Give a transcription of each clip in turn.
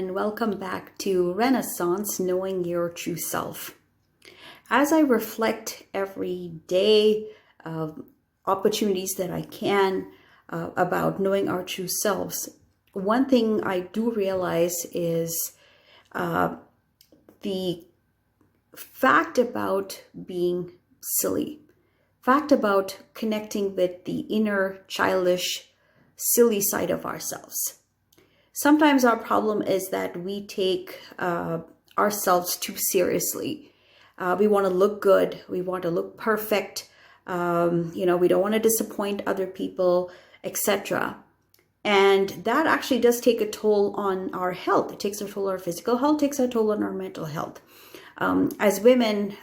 and welcome back to Renaissance Knowing Your True Self. As I reflect every day, opportunities that I can about knowing our true selves, one thing I do realize is the fact about being silly, fact about connecting with the inner childish, silly side of ourselves. Sometimes our problem is that we take ourselves too seriously. We want to look good. We want to look perfect. We don't want to disappoint other people, etc. And that actually does take a toll on our health. It takes a toll on our physical health, takes a toll on our mental health. As women,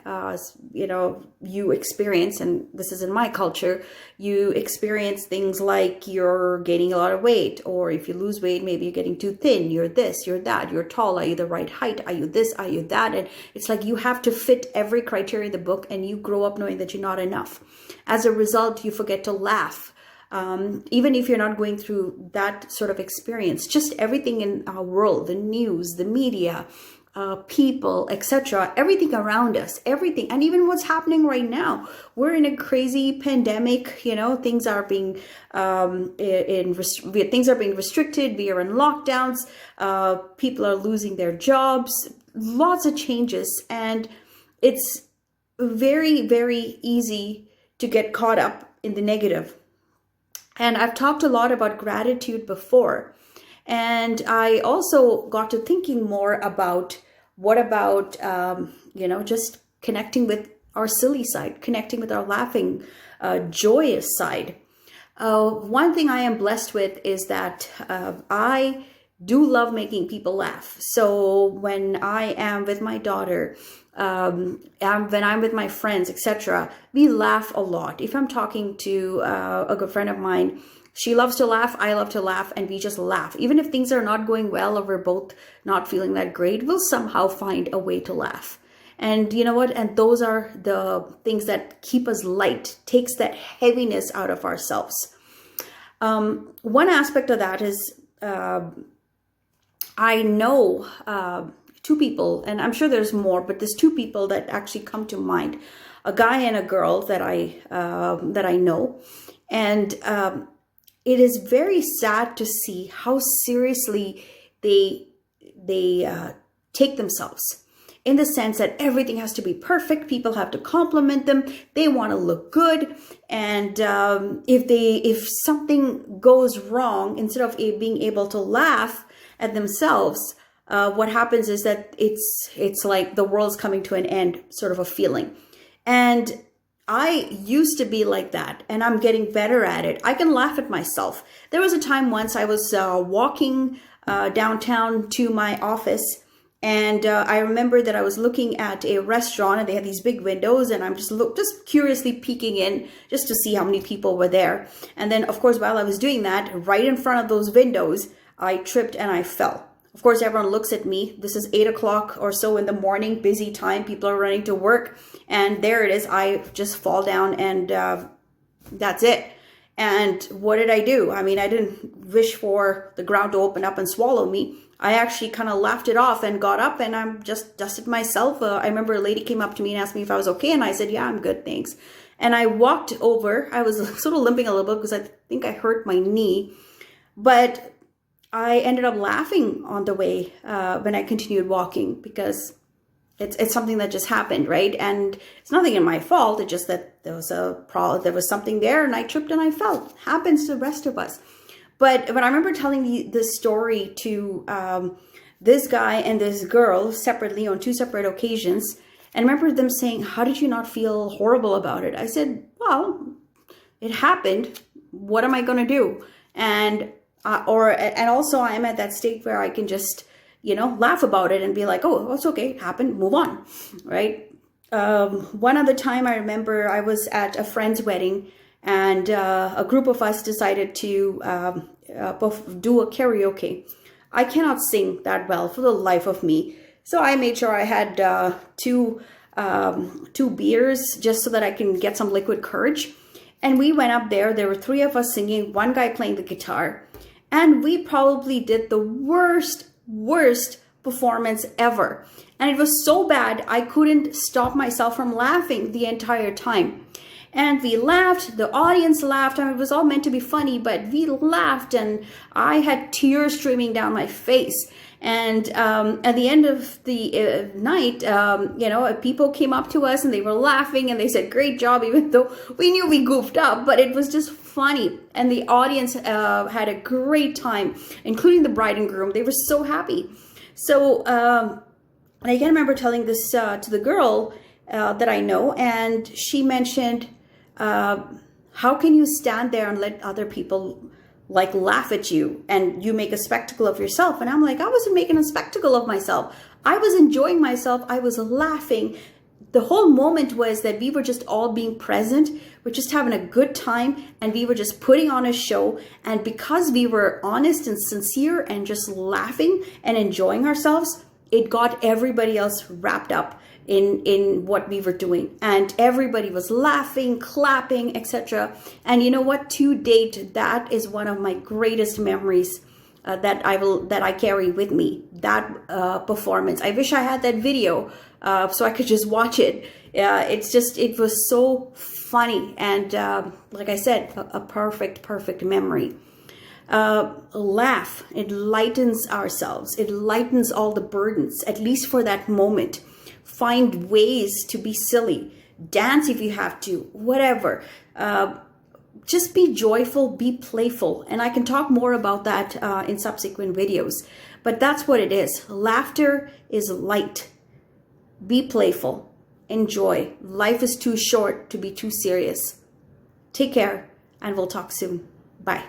you experience, and this is in my culture, you experience things like you're gaining a lot of weight, or if you lose weight, maybe you're getting too thin, you're this, you're that, you're tall, are you the right height, are you this, are you that? And it's like you have to fit every criteria in the book, and you grow up knowing that you're not enough. As a result, you forget to laugh. Even if you're not going through that sort of experience, just everything in our world, the news, the media, people, etc., everything around us, everything, and even what's happening right now. We're in a crazy pandemic. Things are being things are being restricted. We are in lockdowns. People are losing their jobs. Lots of changes, and it's very, very easy to get caught up in the negative. And I've talked a lot about gratitude before. And I also got to thinking more about what about, just connecting with our silly side, connecting with our laughing, joyous side. One thing I am blessed with is that I do love making people laugh. So when I am with my daughter, when I'm with my friends, etc., we laugh a lot. If I'm talking to a good friend of mine, she loves to laugh, I love to laugh, and we just laugh. Even if things are not going well or we're both not feeling that great, we'll somehow find a way to laugh. And you know what? And those are the things that keep us light, takes that heaviness out of ourselves. One aspect of that is I know two people, and I'm sure there's more, but there's two people that actually come to mind. A guy and a girl that I know. And it is very sad to see how seriously they take themselves, in the sense that everything has to be perfect. People have to compliment them. They want to look good. And if something goes wrong, instead of being able to laugh at themselves, what happens is that it's like the world's coming to an end, sort of a feeling. And I used to be like that, and I'm getting better at it. I can laugh at myself. There was a time once I was walking downtown to my office, and I remember that I was looking at a restaurant, and they had these big windows, and I'm just curiously peeking in just to see how many people were there. And then, of course, while I was doing that, right in front of those windows, I tripped and I fell. Of course, everyone looks at me. This is 8 o'clock or so in the morning, busy time. People are running to work. And there it is. I just fall down, and that's it. And what did I do? I mean, I didn't wish for the ground to open up and swallow me. I actually kind of laughed it off and got up, and I'm just dusted myself. I remember a lady came up to me and asked me if I was okay. And I said, yeah, I'm good, thanks. And I walked over. I was sort of limping a little bit because I think I hurt my knee. But I ended up laughing on the way when I continued walking, because it's something that just happened, right? And it's nothing in my fault. It's just that there was something there, and I tripped and I fell. Happens to the rest of us. But when I remember telling this story to this guy and this girl separately on two separate occasions, and I remember them saying, "How did you not feel horrible about it?" I said, "Well, it happened. What am I going to do?" And also I'm at that state where I can just, laugh about it and be like, oh, it's okay, it happened, move on, right? One other time I remember I was at a friend's wedding, and a group of us decided to do a karaoke. I cannot sing that well for the life of me. So I made sure I had two beers just so that I can get some liquid courage. And we went up there. There were three of us singing, one guy playing the guitar. And we probably did the worst worst performance ever. And it was so bad, I couldn't stop myself from laughing the entire time. And we laughed, the audience laughed. I mean, it was all meant to be funny, but we laughed, and I had tears streaming down my face. And at the end of the night, people came up to us and they were laughing and they said, "Great job," even though we knew we goofed up, but it was just funny. And the audience had a great time, including the bride and groom. They were so happy. So I can remember telling this to the girl that I know, and she mentioned, how can you stand there and let other people like laugh at you and you make a spectacle of yourself? And I'm like, I wasn't making a spectacle of myself. I was enjoying myself. I was laughing. The whole moment was that we were just all being present. We're just having a good time, and we were just putting on a show. And because we were honest and sincere and just laughing and enjoying ourselves, it got everybody else wrapped up in what we were doing, and everybody was laughing, clapping, etc. And you know what, to date, that is one of my greatest memories that I carry with me, that performance. I wish I had that video so I could just watch it. It was so funny, and like I said, a perfect memory. Laugh, it lightens ourselves, it lightens all the burdens, at least for that moment. Find ways to be silly, dance if you have to, whatever. Just be joyful, be playful. And I can talk more about that in subsequent videos, but that's what it is. Laughter is light. Be playful, enjoy. Life is too short to be too serious. Take care, and we'll talk soon. Bye.